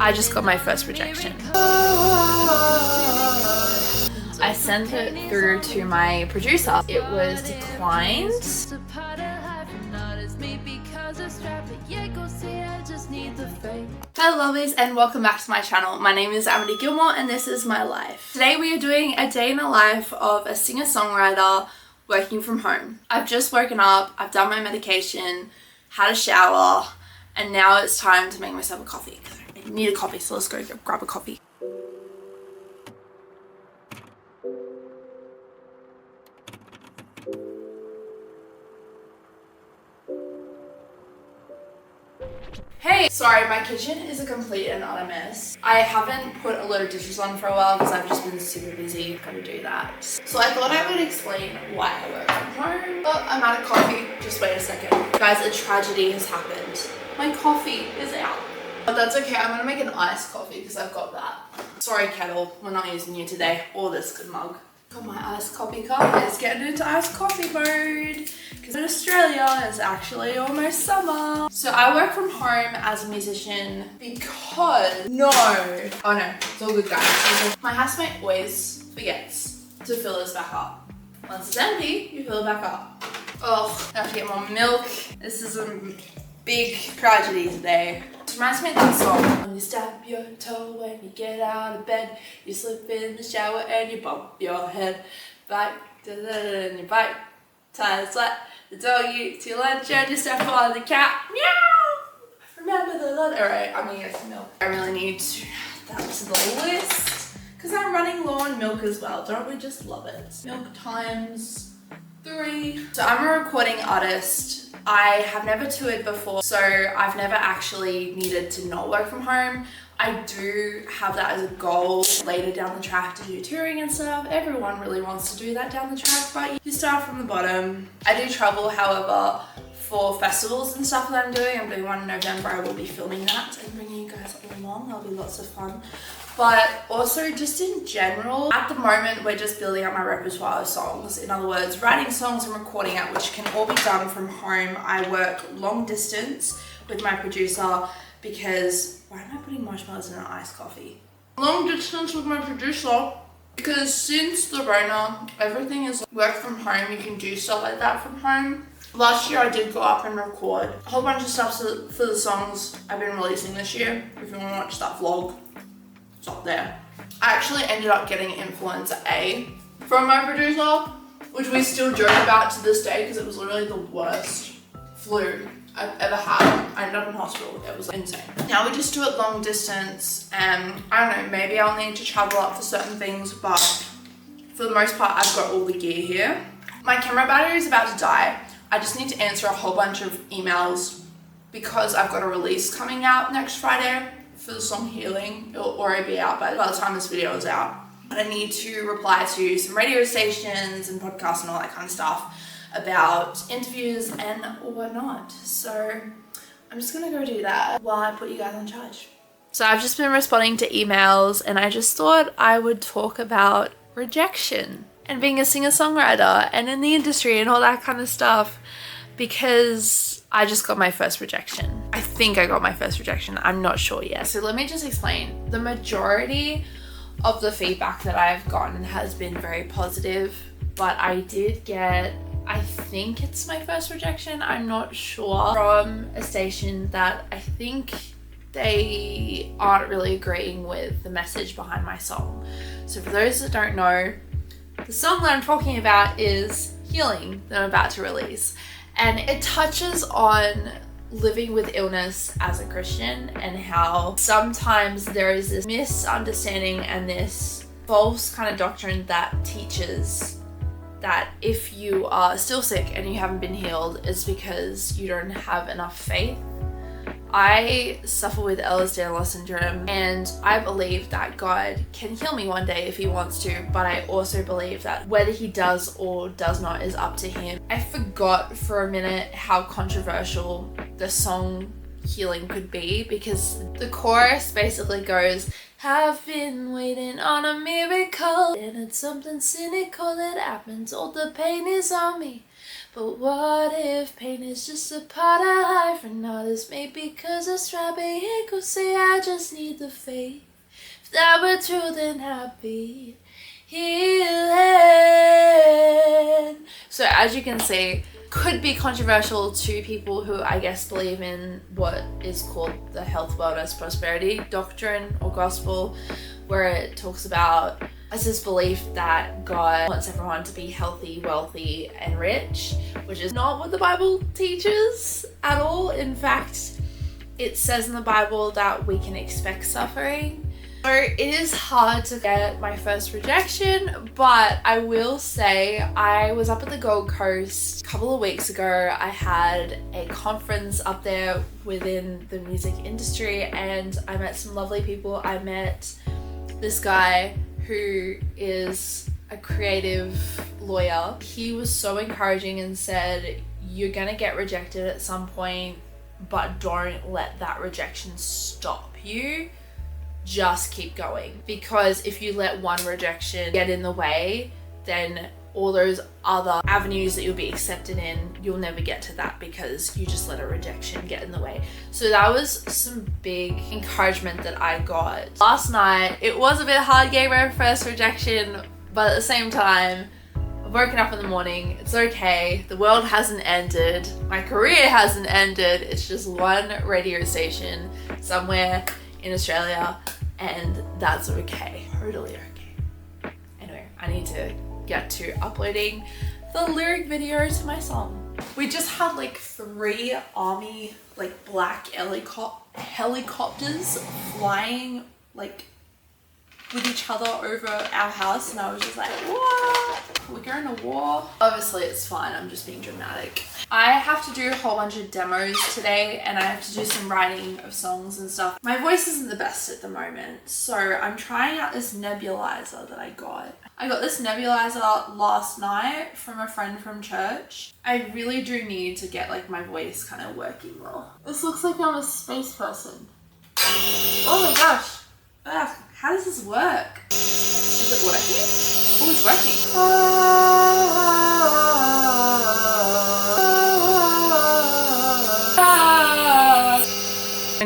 I just got my first rejection. I sent it through to my producer. It was declined. Hello lovelies and welcome back to my channel. My name is Amity Gilmour and this is my life. Today we are doing a day in the life of a singer-songwriter working from home. I've just woken up, I've done my medication, had a shower, and now it's time to make myself a coffee. I need a coffee, so let's go grab a coffee. Hey! Sorry, my kitchen is a complete and utter mess. I haven't put a load of dishes on for a while because I've just been super busy. Gotta do that. So I thought I would explain why I work from home. Oh, I'm out of coffee. Just wait a second. Guys, a tragedy has happened. My coffee is out. But that's okay, I'm gonna make an iced coffee because I've got that. Sorry kettle, we're not using you today. Or this good mug. Got my iced coffee cup. It's getting into iced coffee mode. Because in Australia, it's actually almost summer. So I work from home as a musician because... Oh no, it's all good guys. My housemate always forgets to fill this back up. Once it's empty, you fill it back up. Oh, I have to get more milk. This is a big tragedy today. It reminds me of that song. When you stab your toe when you get out of bed, you slip in the shower and you bump your head. Bite, and you bite, tie the slut, the dog eats your lunch and you step on the cat. Meow! Remember the lunch. Alright, I'm gonna get some milk. I really need to add that to the list because I'm running low on milk as well. Don't we just love it? Milk times 3. So I'm a recording artist. I have never toured before, so I've never actually needed to not work from home. I do have that as a goal later down the track to do touring and stuff. Everyone really wants to do that down the track, but you start from the bottom. I do travel, however, for festivals and stuff that I'm doing one in November. I will be filming that and bringing you guys along. That'll be lots of fun. But also just in general, at the moment we're just building up my repertoire of songs. In other words, writing songs and recording it, which can all be done from home. I work long distance with my producer because, why am I putting marshmallows in an iced coffee? Long distance with my producer because since the Rona, everything is work from home. You can do stuff like that from home. Last year I did go up and record a whole bunch of stuff for the songs I've been releasing this year. If you want to watch that vlog, it's up there. I actually ended up getting influenza A from my producer, which we still joke about to this day because it was literally the worst flu I've ever had. I ended up in hospital. It was insane. Now we just do it long distance and I don't know, maybe I'll need to travel up for certain things, but for the most part I've got all the gear here. My camera battery is about to die. I just need to answer a whole bunch of emails because I've got a release coming out next Friday for the song Healing. It'll already be out by the time this video is out. But I need to reply to some radio stations and podcasts and all that kind of stuff about interviews and whatnot. So I'm just gonna go do that while I put you guys on charge. So I've just been responding to emails and I just thought I would talk about rejection and being a singer-songwriter and in the industry and all that kind of stuff because I just got my first rejection. I think I got my first rejection. I'm not sure yet. So let me just explain. The majority of the feedback that I've gotten has been very positive, but I did get, I think it's my first rejection, I'm not sure, from a station that I think they aren't really agreeing with the message behind my song. So for those that don't know, the song that I'm talking about is Healing that I'm about to release. And it touches on living with illness as a Christian and how sometimes there is this misunderstanding and this false kind of doctrine that teaches that if you are still sick and you haven't been healed, it's because you don't have enough faith. I suffer with Ehlers-Danlos syndrome and I believe that God can heal me one day if he wants to, but I also believe that whether he does or does not is up to him. I forgot for a minute how controversial the song Healing could be because the chorus basically goes, have been waiting on a miracle and it's something cynical that happens, all the pain is on me. But what if pain is just a part of life and not as made because I strive it could say I just need the faith. If that were true, then I'd be healing. So as you can see, could be controversial to people who I guess believe in what is called the health, wellness, prosperity doctrine or gospel, where it talks about as this belief that God wants everyone to be healthy, wealthy, and rich, which is not what the Bible teaches at all. In fact, it says in the Bible that we can expect suffering. So it is hard to get my first rejection, but I will say I was up at the Gold Coast a couple of weeks ago. I had a conference up there within the music industry and I met some lovely people. I met this guy who is a creative lawyer. He was so encouraging and said, you're gonna get rejected at some point, but don't let that rejection stop you. Just keep going, because if you let one rejection get in the way, then all those other avenues that you'll be accepted in, you'll never get to that because you just let a rejection get in the way. So that was some big encouragement that I got. Last night, it was a bit hard getting my first rejection, but at the same time, I've woken up in the morning, it's okay, the world hasn't ended, my career hasn't ended, it's just one radio station somewhere in Australia, and that's okay, totally okay. Anyway, I need to get to uploading the lyric video to my song. We just had like 3 army like black helicopters flying like with each other over our house, and I was just like, what? We're going to war? Obviously it's fine, I'm just being dramatic. I have to do a whole bunch of demos today and I have to do some writing of songs and stuff. My voice isn't the best at the moment, so I'm trying out this nebulizer that I got. I got this nebulizer last night from a friend from church. I really do need to get like my voice kind of working well. This looks like I'm a space person. Oh my gosh. Ugh, how does this work? Is it working? Oh, it's working.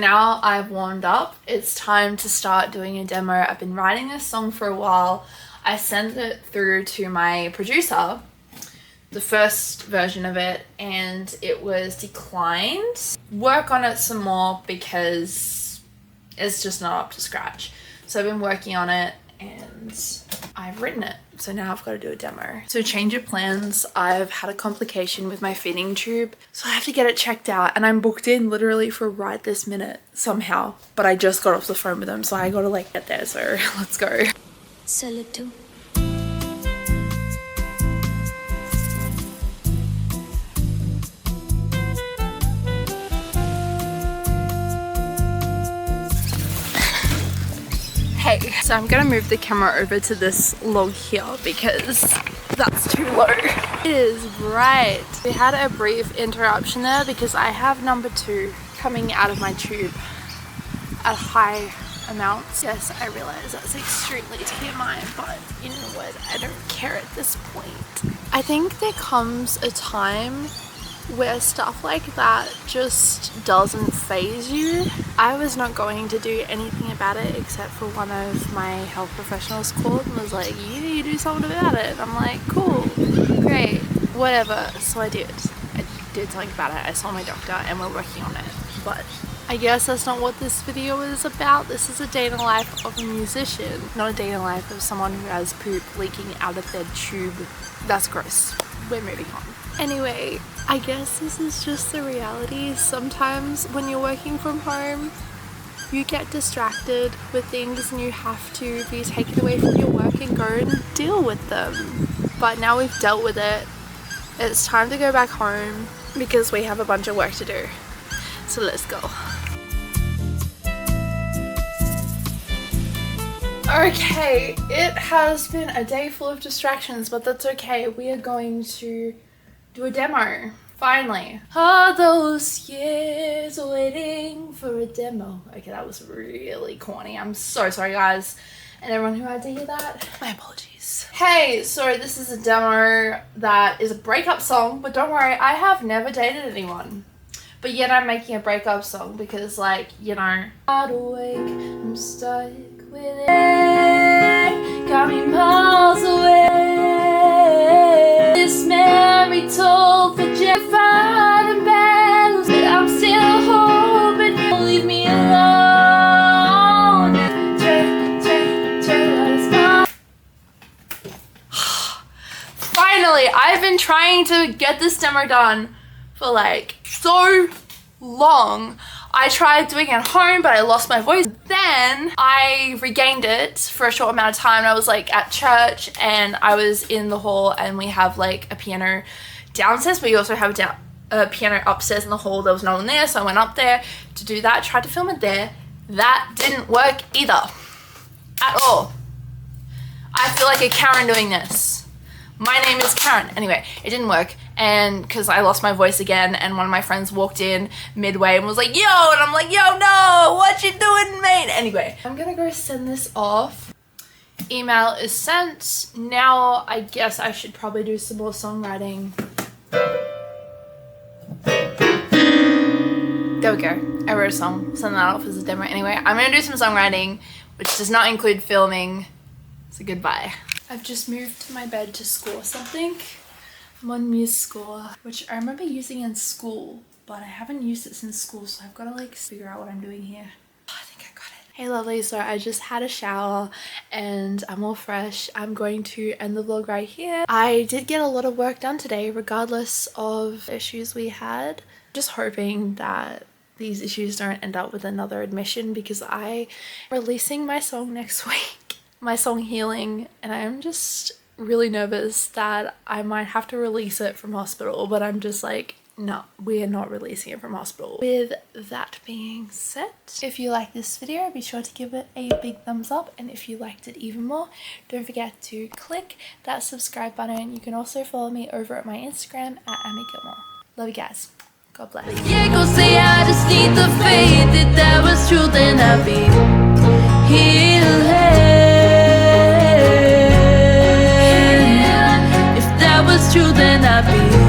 Now I've warmed up, it's time to start doing a demo. I've been writing this song for a while. I sent it through to my producer, the first version of it, and it was declined. Work on it some more because it's just not up to scratch. So I've been working on it and I've written it. So now I've got to do a demo. So change of plans. I've had a complication with my feeding tube, so I have to get it checked out, and I'm booked in literally for right this minute somehow. But I just got off the phone with them, so I got to like get there. So let's go. Solo tú. Hey, so I'm gonna move the camera over to this log here because that's too low. It is bright. We had a brief interruption there because I have number 2 coming out of my tube at high amounts. Yes, I realize that's extremely TMI, but you know what? I don't care at this point. I think there comes a time where stuff like that just doesn't faze you. I was not going to do anything about it except for one of my health professionals called and was like, you need to do something about it. And I'm like, cool, great, whatever. So I did something about it. I saw my doctor and we're working on it. But I guess that's not what this video is about. This is a day in the life of a musician, not a day in the life of someone who has poop leaking out of their tube. That's gross. We're moving on. Anyway, I guess this is just the reality. Sometimes when you're working from home, you get distracted with things and you have to be taken away from your work and go and deal with them. But now we've dealt with it, it's time to go back home because we have a bunch of work to do. So let's go. Okay, it has been a day full of distractions, but that's okay. We are going to do a demo, finally. All those years waiting for a demo. Okay, that was really corny. I'm so sorry, guys. and everyone who had to hear that, my apologies. Hey, so this is a demo that is a breakup song, but don't worry, I have never dated anyone. But yet I'm making a breakup song because, like, you know. Wide awake, I'm stuck with it, got me miles away. This Mary told for Jennifer and battles, but I'm still hoping you'll leave me alone. Finally, I've been trying to get this demo done for like so long. I tried doing it at home, but I lost my voice. Then I regained it for a short amount of time. I was like at church and I was in the hall, and we have like a piano downstairs, but you also have a piano upstairs in the hall. There was no one there, so I went up there to do that, tried to film it there. That didn't work either, at all. I feel like a Karen doing this. My name is Karen. Anyway, it didn't work, and because I lost my voice again, and one of my friends walked in midway and was like, yo, and I'm like, yo, no, what you doing, mate? Anyway, I'm gonna go send this off. Email is sent. Now I guess I should probably do some more songwriting. There we go. I wrote a song. Send that off as a demo. Anyway, I'm gonna do some songwriting, which does not include filming. So goodbye. I've just moved to my bed to score something. I'm on Muse Score, which I remember using in school, but I haven't used it since school, so I've got to like figure out what I'm doing here. Oh, I think I got it. Hey lovely, so I just had a shower and I'm all fresh. I'm going to end the vlog right here. I did get a lot of work done today, regardless of issues we had. Just hoping that these issues don't end up with another admission, because I'm releasing my song next week. My song Healing, and I'm just really nervous that I might have to release it from hospital, but I'm just like, no, we are not releasing it from hospital. With that being said, if you like this video, be sure to give it a big thumbs up, and if you liked it even more, don't forget to click that subscribe button. You can also follow me over at my Instagram at Gilmour. Love you guys. God bless. Yeah, go say I just need the faith that was true, then I'll be healed. If that was true, then I'd be